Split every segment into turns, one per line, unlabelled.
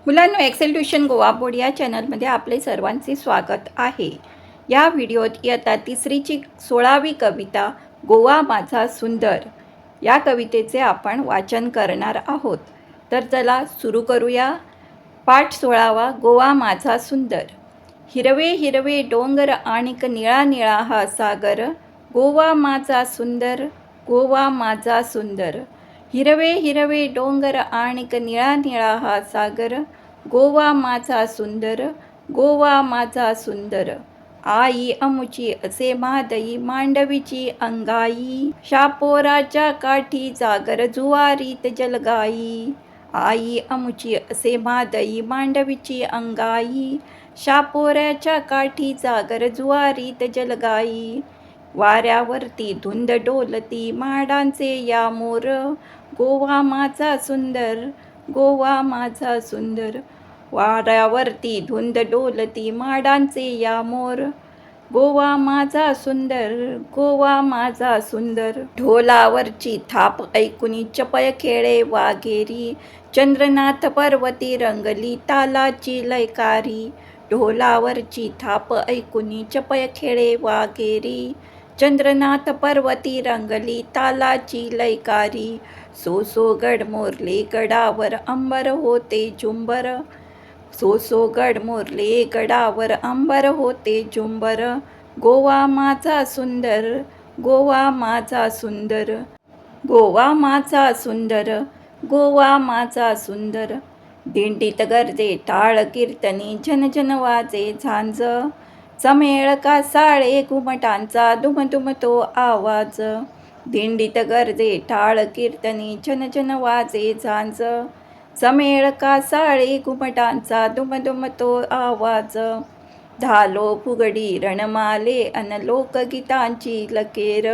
मुलांनो, Excel tuition Goa board या चॅनलमध्ये आपले सर्वांचे स्वागत आहे. या व्हिडिओत इयत्ता तिसरीची 16वी कविता गोवा माझा सुंदर या कवितेचे आपण वाचन करणार आहोत. तर चला सुरू करूया. पाठ 16वा. गोवा माझा सुंदर. हिरवे हिरवे डोंगर आणिक निळा निळा हा सागर, गोवा माझा सुंदर, गोवा माझा सुंदर. हिरवे हिरवे डोंगर आणिक निळा निळा हा सागर, गोवा माझा सुंदर, गोवा माझा सुंदर. आई अमुची असे मादई मांडवीची अंगाई, शापोराच्या काठी जागर जुवारीत जलगाई. आई अमुची असे मादई मांडवीची अंगाई, शापोऱ्याच्या काठी जागर जुवारीत जलगाई. वाऱ्यावरती धुंद डोलती माडांचे या मोर, गोवा माझा सुंदर, गोवा माझा सुंदर. वाऱ्यावरती धुंद डोलती माडांचे या मोर, गोवा माझा सुंदर, गोवा माझा सुंदर. ढोलावरची थाप ऐकुनी चपळ खेळे वाघेरी, चंद्रनाथ पर्वती रंगली तालाची लयकारी. ढोलावरची थाप ऐकुनी चपळ खेळे वाघेरी, चंद्रनाथ पर्वती रंगली तालाची लयकारी. सो सो गड मोरले गडावर अंबर होते झुंबर, सो सो गड मोरले गडावर अंबर होते झुंबर, गोवा माझा सुंदर, गोवा माझा सुंदर, गोवा माझा सुंदर, गोवा माझा सुंदर. दिंडीत गर्जे टाळ कीर्तनी झनझन वाजे झांज, चमेळ कासाळे घुमटांचा दुमदुमतो आवाज. दिंडीत गर्जे टाळ कीर्तनी झनझन वाजे झांज, चमेळ कासाळे घुमटांचा दुमदुमतो आवाज. धालो फुगडी रणमाले अन लोकगीतांची लकेर,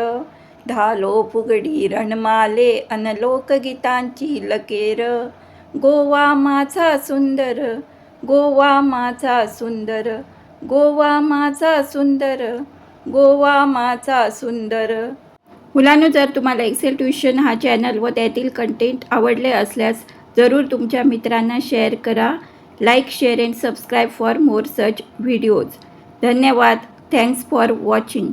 धालो फुगडी रणमाले अन लोकगीतांची लकेर, गोवा माझा सुंदर, गोवा माझा सुंदर, गोवा माझा सुंदर, गोवा माझा सुंदर. मुलांनो, जर तुम्हाला एक्सेल ट्युशन हा चॅनल व त्यातील कंटेंट आवडले असल्यास जरूर तुमच्या मित्रांना शेअर करा. Like, share and subscribe for more such videos. धन्यवाद. Thanks for watching.